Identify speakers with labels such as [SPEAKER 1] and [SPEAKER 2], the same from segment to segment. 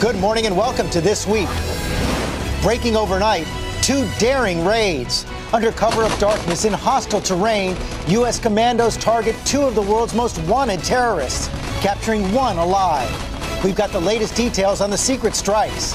[SPEAKER 1] Good morning and welcome to This Week. Breaking overnight, 2 daring raids. Under cover of darkness in hostile terrain, U.S. commandos target 2 of the world's most wanted terrorists, capturing 1 alive. We've got the latest details on the secret strikes.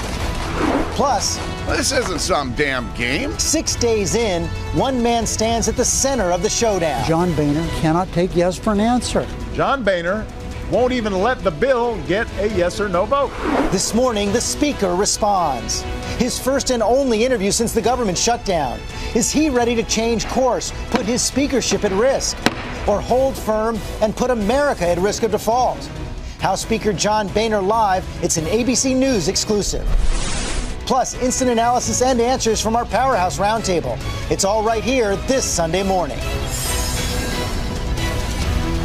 [SPEAKER 1] Plus,
[SPEAKER 2] this isn't some damn game.
[SPEAKER 1] 6 days in, one man stands at the center of the showdown.
[SPEAKER 3] John Boehner cannot take yes for an answer.
[SPEAKER 4] John Boehner won't even let the bill get a yes or no vote.
[SPEAKER 1] This morning, the speaker responds. His first and only interview since the government shutdown. Is he ready to change course, put his speakership at risk, or hold firm and put America at risk of default? House Speaker John Boehner live. It's an ABC News exclusive. Plus, instant analysis and answers from our Powerhouse Roundtable. It's all right here this Sunday morning.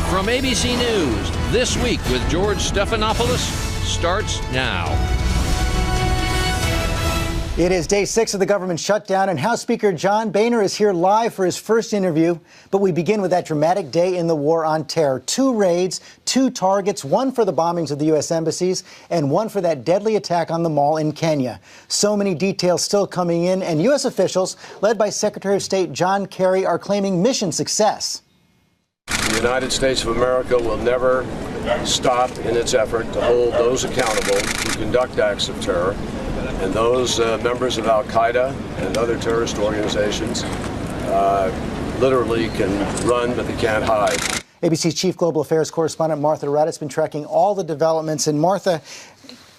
[SPEAKER 5] From ABC News, This Week with George Stephanopoulos starts now.
[SPEAKER 1] It is day 6 of the government shutdown, and House Speaker John Boehner is here live for his first interview. But we begin with that dramatic day in the war on terror. 2 raids, 2 targets, 1 for the bombings of the U.S. embassies and 1 for that deadly attack on the mall in Kenya. So many details still coming in, and U.S. officials, led by Secretary of State John Kerry, are claiming mission success.
[SPEAKER 6] The United States of America will never stop in its effort to hold those accountable who conduct acts of terror, and those members of Al-Qaeda and other terrorist organizations literally can run, but they can't hide.
[SPEAKER 1] ABC's Chief Global Affairs Correspondent Martha Raddatz has been tracking all the developments. And Martha,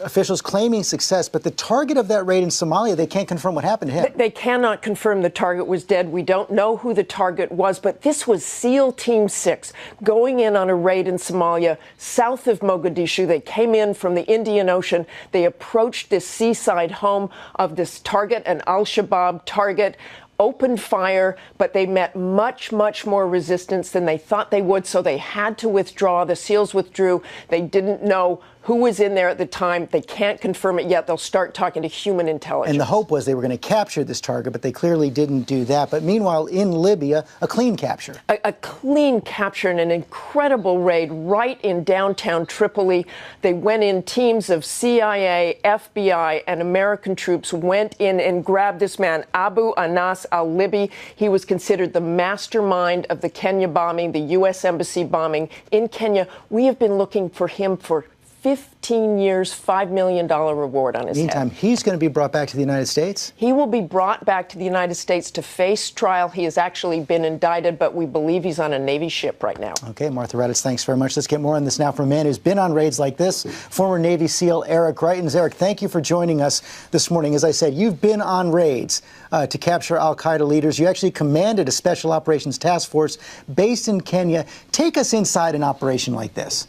[SPEAKER 1] officials claiming success, but the target of that raid in Somalia, they can't confirm what happened to him.
[SPEAKER 7] They cannot confirm the target was dead. We don't know who the target was, but this was SEAL Team 6 going in on a raid in Somalia, south of Mogadishu. They came in from the Indian Ocean. They approached this seaside home of this target, an al-Shabaab target, opened fire, but they met much, much more resistance than they thought they would, so they had to withdraw. The SEALs withdrew. They didn't know who was in there at the time. They can't confirm it yet. They'll start talking to human intelligence.
[SPEAKER 1] And the hope was they were going to capture this target, but they clearly didn't do that. But meanwhile, in Libya, a clean capture.
[SPEAKER 7] A clean capture and an incredible raid right in downtown Tripoli. They went in, teams of CIA, FBI, and American troops went in and grabbed this man, Abu Anas al-Libi. He was considered the mastermind of the Kenya bombing, the U.S. Embassy bombing in Kenya. We have been looking for him for 15 years, $5 million reward on his
[SPEAKER 1] Meantime,
[SPEAKER 7] head.
[SPEAKER 1] he's going to be brought back to the United States?
[SPEAKER 7] He will be brought back to the United States to face trial. He has actually been indicted, but we believe he's on a Navy ship right now.
[SPEAKER 1] Okay, Martha Raddatz, thanks very much. Let's get more on this now from a man who's been on raids like this, former Navy SEAL Eric Greitens. Eric, thank you for joining us this morning. As I said, you've been on raids to capture al-Qaeda leaders. You actually commanded a special operations task force based in Kenya. Take us inside an operation like this.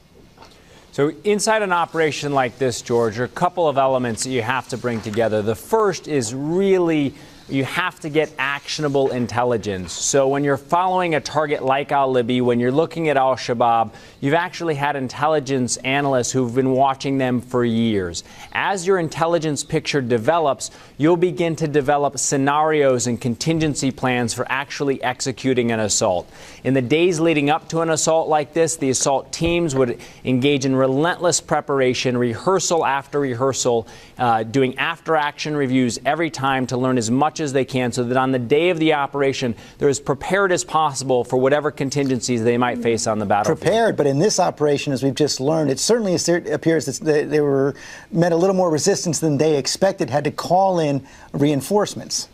[SPEAKER 8] So inside an operation like this, George, there are a couple of elements that you have to bring together. The first is really you have to get actionable intelligence. So when you're following a target like al-Libi, when you're looking at al-Shabaab, you've actually had intelligence analysts who've been watching them for years. As your intelligence picture develops, you'll begin to develop scenarios and contingency plans for actually executing an assault. In the days leading up to an assault like this, the assault teams would engage in relentless preparation, rehearsal after rehearsal, doing after-action reviews every time to learn as much as they can so that on the day of the operation, they're as prepared as possible for whatever contingencies they might face on the battlefield.
[SPEAKER 1] Prepared, but in this operation, as we've just learned, it certainly appears that they met a little more resistance than they expected, had to call in reinforcements.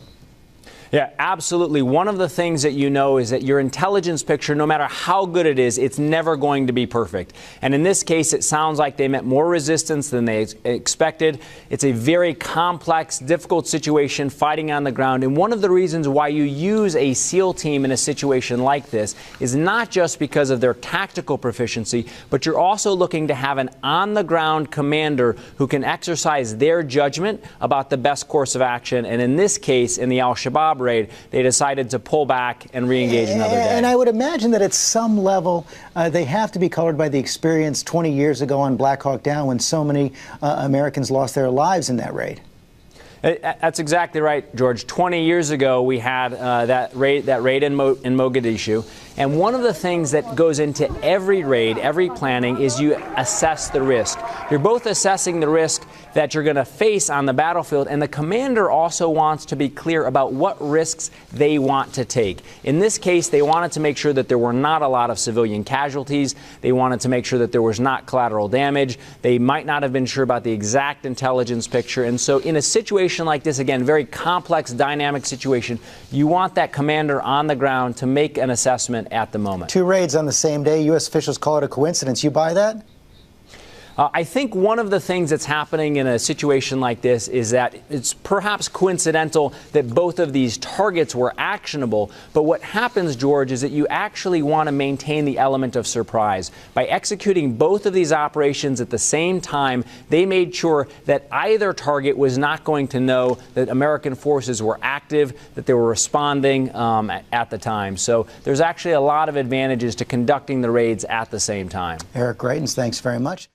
[SPEAKER 8] Yeah, absolutely. One of the things that you know is that your intelligence picture, no matter how good it is, it's never going to be perfect. And in this case, it sounds like they met more resistance than they expected. It's a very complex, difficult situation fighting on the ground. And one of the reasons why you use a SEAL team in a situation like this is not just because of their tactical proficiency, but you're also looking to have an on-the-ground commander who can exercise their judgment about the best course of action. And in this case, in the al-Shabaab raid, they decided to pull back and re-engage another day.
[SPEAKER 1] And I would imagine that at some level, they have to be colored by the experience 20 years ago on Black Hawk Down when so many Americans lost their lives in that raid.
[SPEAKER 8] That's exactly right, George. 20 years ago, we had that raid in Mogadishu. And one of the things that goes into every raid, every planning, is you assess the risk. You're both assessing the risk that you're going to face on the battlefield, and the commander also wants to be clear about what risks they want to take. In this case, they wanted to make sure that there were not a lot of civilian casualties. They wanted to make sure that there was not collateral damage. They might not have been sure about the exact intelligence picture. And so in a situation like this, again, very complex, dynamic situation, you want that commander on the ground to make an assessment at the moment.
[SPEAKER 1] 2 raids on the same day. U.S. officials call it a coincidence. You buy that?
[SPEAKER 8] I think one of the things that's happening in a situation like this is that it's perhaps coincidental that both of these targets were actionable. But what happens, George, is that you actually want to maintain the element of surprise. By executing both of these operations at the same time, they made sure that either target was not going to know that American forces were active, that they were responding at the time. So there's actually a lot of advantages to conducting the raids at the same time.
[SPEAKER 1] Eric Greitens, thanks very much.